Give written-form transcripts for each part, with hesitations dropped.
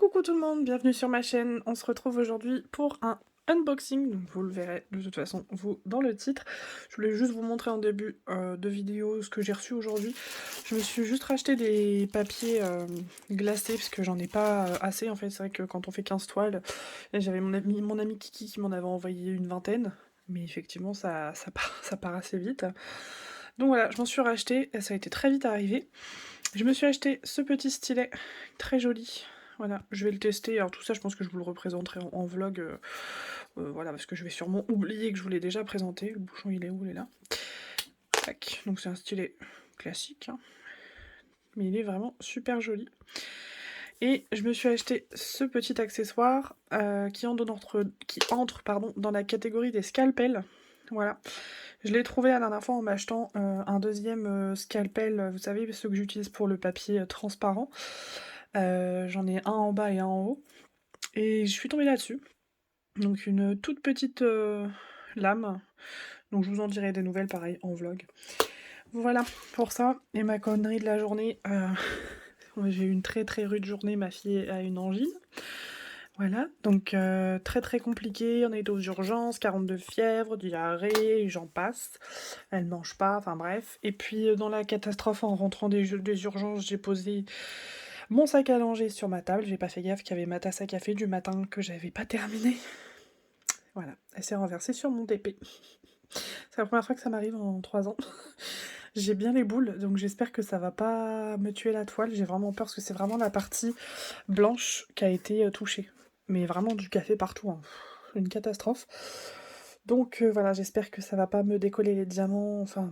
Coucou tout le monde, bienvenue sur ma chaîne. On se retrouve aujourd'hui pour un unboxing, donc vous le verrez de toute façon vous dans le titre. Je voulais juste vous montrer en début de vidéo ce que j'ai reçu aujourd'hui. Je me suis juste racheté des papiers glacés parce que j'en ai pas assez en fait. C'est vrai que quand on fait 15 toiles, j'avais mon ami Kiki qui m'en avait envoyé une vingtaine. Mais effectivement ça part assez vite. Donc voilà, je m'en suis racheté et ça a été très vite arrivé. Je me suis acheté ce petit stylet très joli. Voilà, je vais le tester. Alors tout ça, je pense que je vous le représenterai en vlog. Voilà, parce que je vais sûrement oublier que je vous l'ai déjà présenté. Le bouchon, il est où? Il est là. Tac. Donc c'est un stylet classique, hein, mais il est vraiment super joli. Et je me suis acheté ce petit accessoire qui entre pardon, dans la catégorie des scalpels. Voilà. Je l'ai trouvé la dernière fois en m'achetant un deuxième scalpel, vous savez, ceux que j'utilise pour le papier transparent. J'en ai un en bas et un en haut. Et je suis tombée là-dessus. Donc une toute petite lame. Donc je vous en dirai des nouvelles pareil en vlog. Voilà pour ça. Et ma connerie de la journée. J'ai eu une très très rude journée. Ma fille a une angine. Voilà, donc très très compliqué, on a été aux urgences, 42 fièvre, diarrhée, j'en passe. Elle mange pas, enfin bref. Et puis dans la catastrophe, en rentrant des urgences, j'ai posé mon sac à langer sur ma table. J'ai pas fait gaffe qu'il y avait ma tasse à café du matin que j'avais pas terminée. Voilà, elle s'est renversée sur mon TP. C'est la première fois que ça m'arrive en 3 ans. J'ai bien les boules, donc j'espère que ça va pas me tuer la toile. J'ai vraiment peur parce que c'est vraiment la partie blanche qui a été touchée. Mais vraiment du café partout, hein. Une catastrophe. Donc voilà, j'espère que ça va pas me décoller les diamants, enfin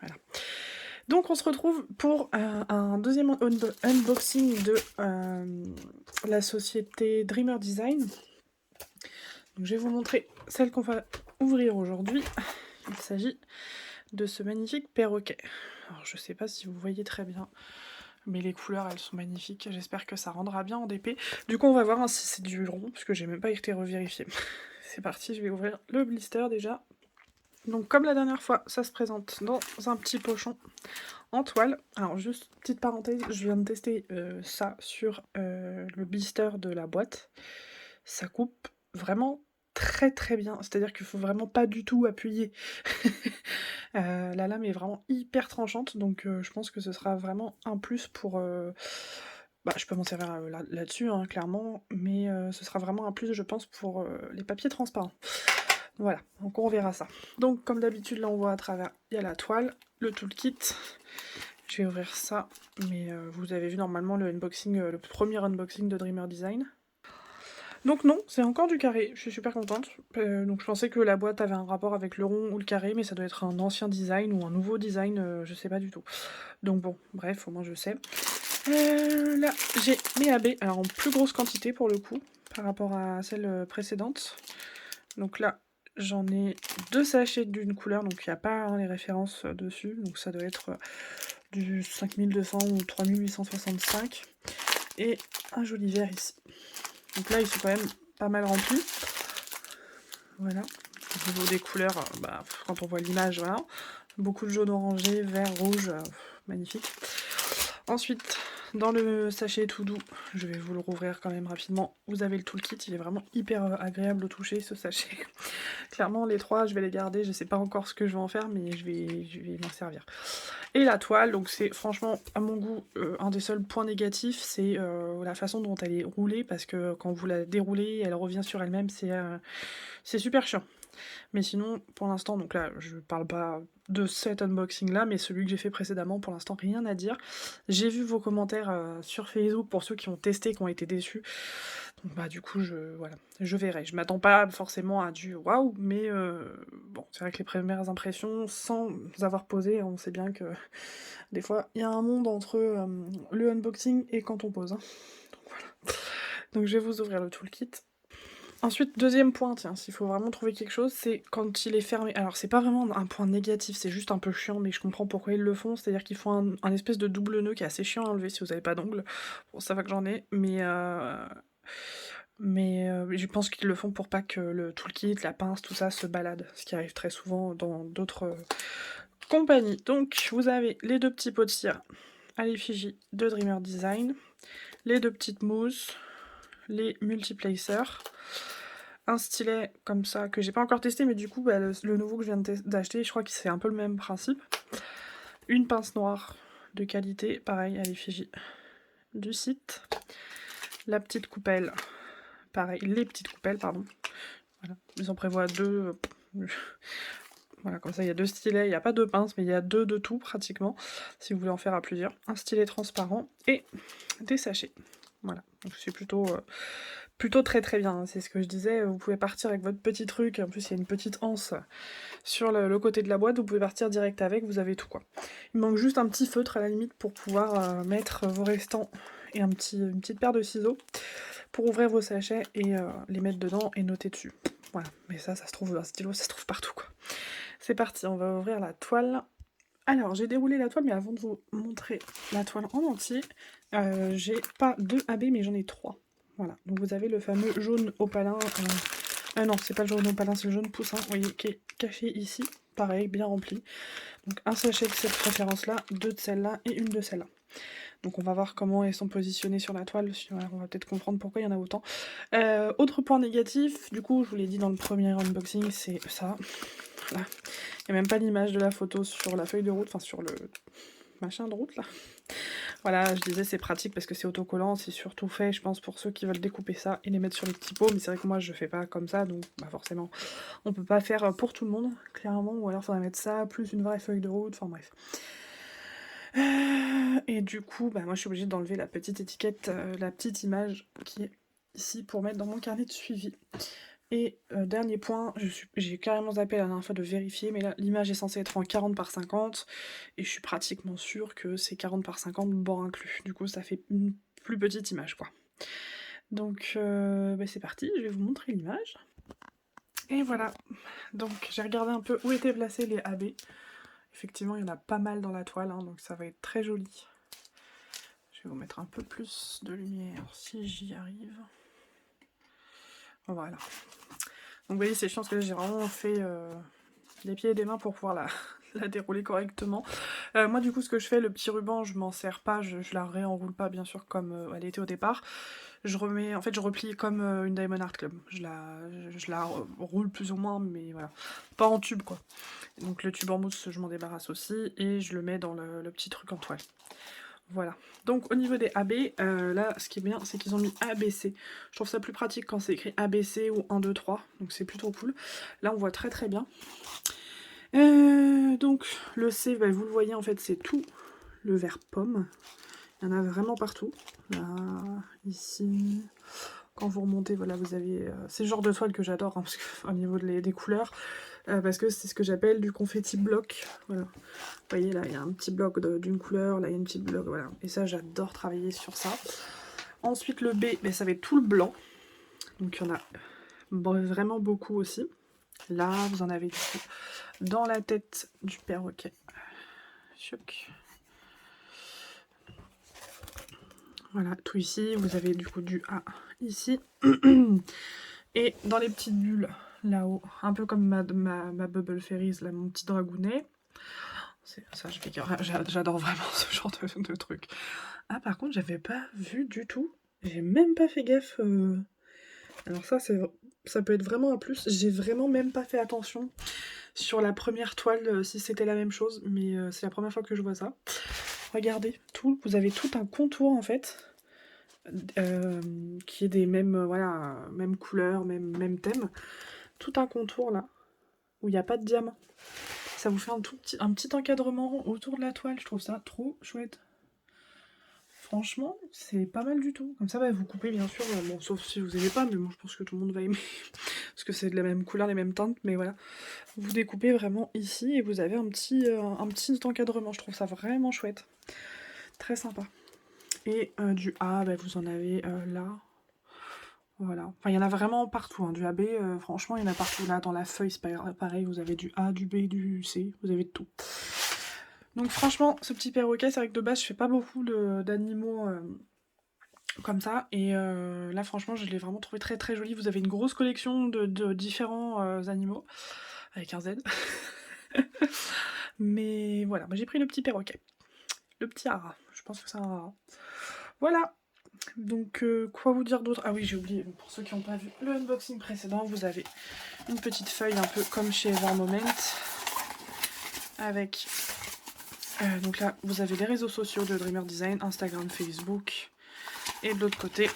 voilà. Donc on se retrouve pour un deuxième unboxing de la société Dreamer Design. Donc, je vais vous montrer celle qu'on va ouvrir aujourd'hui. Il s'agit de ce magnifique perroquet. Alors je sais pas si vous voyez très bien, mais les couleurs elles sont magnifiques, j'espère que ça rendra bien en DP. Du coup on va voir hein, si c'est du rond, parce que j'ai même pas été revérifié. C'est parti, je vais ouvrir le blister déjà. Donc comme la dernière fois, ça se présente dans un petit pochon en toile. Alors juste petite parenthèse, je viens de tester ça sur le blister de la boîte. Ça coupe vraiment très très bien, c'est-à-dire qu'il faut vraiment pas du tout appuyer. La lame est vraiment hyper tranchante, donc je pense que ce sera vraiment un plus pour... Bah, je peux m'en servir là-dessus, hein, clairement, mais ce sera vraiment un plus, je pense, pour les papiers transparents. Voilà, donc on verra ça. Donc comme d'habitude, là on voit à travers, il y a la toile, le toolkit. Je vais ouvrir ça, mais vous avez vu normalement le unboxing, le premier unboxing de Dreamer Design. Donc non, c'est encore du carré, je suis super contente. Donc je pensais que la boîte avait un rapport avec le rond ou le carré, mais ça doit être un ancien design ou un nouveau design, je sais pas du tout. Donc bon, bref, au moins je sais. Là, j'ai mes AB, alors en plus grosse quantité pour le coup, par rapport à celle précédente. Donc là, j'en ai 2 sachets d'une couleur, donc il n'y a pas hein, les références dessus, donc ça doit être du 5200 ou 3865. Et un joli vert ici. Donc là, ils sont quand même pas mal remplis. Voilà. Au niveau des couleurs, bah, quand on voit l'image, voilà. Beaucoup de jaune orangé, vert, rouge, magnifique. Ensuite, dans le sachet tout doux, je vais vous le rouvrir quand même rapidement. Vous avez le toolkit, il est vraiment hyper agréable au toucher ce sachet. Clairement, les 3, je vais les garder. Je sais pas encore ce que je vais en faire, mais je vais m'en servir. Et la toile, donc c'est franchement, à mon goût, un des seuls points négatifs, c'est la façon dont elle est roulée, parce que quand vous la déroulez, elle revient sur elle-même, c'est super chiant. Mais sinon, pour l'instant, donc là, je parle pas de cet unboxing-là, mais celui que j'ai fait précédemment, pour l'instant, rien à dire. J'ai vu vos commentaires sur Facebook pour ceux qui ont testé, qui ont été déçus. Donc bah du coup, voilà, je verrai. Je m'attends pas forcément à du waouh, mais bon, c'est vrai que les premières impressions, sans avoir posé, on sait bien que des fois, il y a un monde entre le unboxing et quand on pose, hein. Donc voilà. Donc je vais vous ouvrir le toolkit. Ensuite, deuxième point, tiens, s'il faut vraiment trouver quelque chose, c'est quand il est fermé. Alors, c'est pas vraiment un point négatif, c'est juste un peu chiant, mais je comprends pourquoi ils le font. C'est-à-dire qu'ils font un espèce de double nœud qui est assez chiant à enlever si vous avez pas d'ongles. Bon, ça va que j'en ai, mais je pense qu'ils le font pour pas que le toolkit, la pince, tout ça se balade, ce qui arrive très souvent dans d'autres compagnies. Donc, vous avez les 2 petits pots de cire à l'effigie de Dreamer Design, les 2 petites mousses, les multiplacers, un stylet comme ça que j'ai pas encore testé, mais du coup bah, le nouveau que je viens d'acheter, je crois que c'est un peu le même principe. Une pince noire de qualité, pareil à l'effigie du site. La petite coupelle, pareil, les petites coupelles, pardon. Voilà, ils en prévoient 2. Voilà, comme ça il y a 2 stylets, il n'y a pas 2 pinces, mais il y a 2 de tout pratiquement, si vous voulez en faire à plusieurs. Un stylet transparent et des sachets. Voilà, donc c'est plutôt très très bien, hein. C'est ce que je disais, vous pouvez partir avec votre petit truc, en plus il y a une petite anse sur le côté de la boîte, vous pouvez partir direct avec, vous avez tout quoi. Il manque juste un petit feutre à la limite pour pouvoir mettre vos restants et une petite paire de ciseaux pour ouvrir vos sachets et les mettre dedans et noter dessus. Voilà, mais ça se trouve, un stylo, ça se trouve partout quoi. C'est parti, on va ouvrir la toile. Alors, j'ai déroulé la toile, mais avant de vous montrer la toile en entier, j'ai pas 2 AB, mais j'en ai 3. Voilà, donc vous avez le fameux jaune opalin. Non, c'est pas le jaune opalin, c'est le jaune poussin, vous voyez, qui est caché ici. Pareil, bien rempli. Donc un sachet de cette référence-là, 2 de celle-là et une de celle-là. Donc on va voir comment elles sont positionnées sur la toile, on va peut-être comprendre pourquoi il y en a autant. Autre point négatif, du coup je vous l'ai dit dans le premier unboxing, c'est ça. Voilà. Il n'y a même pas l'image de la photo sur la feuille de route, enfin sur le machin de route là. Voilà, je disais c'est pratique parce que c'est autocollant, c'est surtout fait je pense pour ceux qui veulent découper ça et les mettre sur les petits pots, mais c'est vrai que moi je fais pas comme ça, donc bah forcément on peut pas faire pour tout le monde, clairement, ou alors faudrait mettre ça, plus une vraie feuille de route, enfin bref. Et du coup, bah moi je suis obligée d'enlever la petite étiquette, la petite image qui est ici pour mettre dans mon carnet de suivi. Et dernier point, j'ai carrément zappé la dernière fois de vérifier, mais là l'image est censée être en 40 par 50, et je suis pratiquement sûre que c'est 40 par 50 bord inclus. Du coup ça fait une plus petite image quoi. Donc bah, c'est parti, je vais vous montrer l'image. Et voilà, donc j'ai regardé un peu où étaient placés les AB. Effectivement, il y en a pas mal dans la toile, hein, donc ça va être très joli. Je vais vous mettre un peu plus de lumière si j'y arrive. Voilà. Donc vous voyez, c'est chiant parce que là j'ai vraiment fait les pieds et des mains pour pouvoir la dérouler correctement. Moi du coup ce que je fais, le petit ruban, je m'en sers pas, je la réenroule pas bien sûr comme elle était au départ. Je replie comme une Diamond Art Club. Je la roule plus ou moins, mais voilà. Pas en tube quoi. Donc le tube en mousse, je m'en débarrasse aussi et je le mets dans le petit truc en toile. Voilà. Donc au niveau des AB, là ce qui est bien, c'est qu'ils ont mis ABC. Je trouve ça plus pratique quand c'est écrit ABC ou 1, 2, 3. Donc c'est plutôt cool. Là on voit très très bien. Donc le C, bah, vous le voyez en fait, c'est tout le vert pomme. Il y en a vraiment partout. Là, ici. Quand vous remontez, voilà, vous avez... c'est le genre de toile que j'adore, hein, parce que, au niveau des couleurs, parce que c'est ce que j'appelle du confetti bloc. Voilà. Vous voyez, là, il y a un petit bloc d'une couleur, là, il y a une petite bloc, voilà. Et ça, j'adore travailler sur ça. Ensuite, le B, ben, ça va être tout le blanc. Donc, il y en a vraiment beaucoup aussi. Là, vous en avez du coup dans la tête du perroquet. Choc. Voilà, tout ici, vous avez du coup du A ici. Et dans les petites bulles, là-haut, un peu comme ma Bubble Fairies, là, mon petit dragounet. Ça, j'adore vraiment ce genre de truc. Ah, par contre, j'avais pas vu du tout. J'ai même pas fait gaffe. Alors ça peut être vraiment un plus. J'ai vraiment même pas fait attention sur la première toile si c'était la même chose, mais c'est la première fois que je vois ça. Regardez, vous avez tout un contour en fait, qui est des mêmes, voilà, mêmes couleurs, même thème. Tout un contour là, où il n'y a pas de diamant. Ça vous fait un petit encadrement autour de la toile, je trouve ça trop chouette. Franchement, c'est pas mal du tout. Comme ça, bah, vous coupez bien sûr, bon, sauf si vous aimez pas, mais bon, je pense que tout le monde va aimer. Parce que c'est de la même couleur, les mêmes teintes, mais voilà. Vous découpez vraiment ici et vous avez un petit encadrement. Je trouve ça vraiment chouette. Très sympa. Et du A, bah, vous en avez là. Voilà. Enfin, il y en a vraiment partout. Hein. Du AB, franchement, il y en a partout. Là, dans la feuille, c'est pareil. Vous avez du A, du B, du C. Vous avez de tout. Donc franchement, ce petit perroquet, c'est vrai que de base, je fais pas beaucoup d'animaux comme ça. Et là, franchement, je l'ai vraiment trouvé très très joli. Vous avez une grosse collection de différents animaux. Avec un Z. Mais voilà, j'ai pris le petit perroquet. Le petit ara. Je pense que c'est un ara. Voilà. Donc quoi vous dire d'autre? Ah oui, j'ai oublié, pour ceux qui n'ont pas vu le unboxing précédent, vous avez une petite feuille un peu comme chez Ever Moment avec donc là vous avez les réseaux sociaux de Dreamer Design, Instagram, Facebook, et de l'autre côté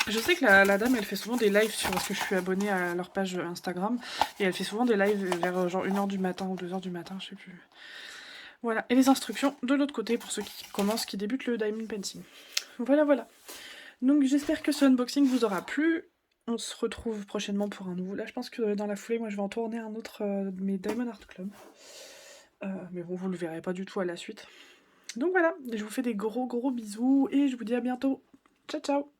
je sais que la dame elle fait souvent des lives parce que je suis abonnée à leur page Instagram et elle fait souvent des lives vers genre 1h du matin ou 2h du matin, je sais plus. Voilà, et les instructions de l'autre côté pour ceux qui débutent le diamond painting. Voilà. Donc j'espère que ce unboxing vous aura plu. On se retrouve prochainement pour un nouveau. Là je pense que dans la foulée, moi je vais en tourner un autre de mes Diamond Art Club. Mais bon, vous le verrez pas du tout à la suite. Donc voilà, je vous fais des gros bisous et je vous dis à bientôt. Ciao ciao.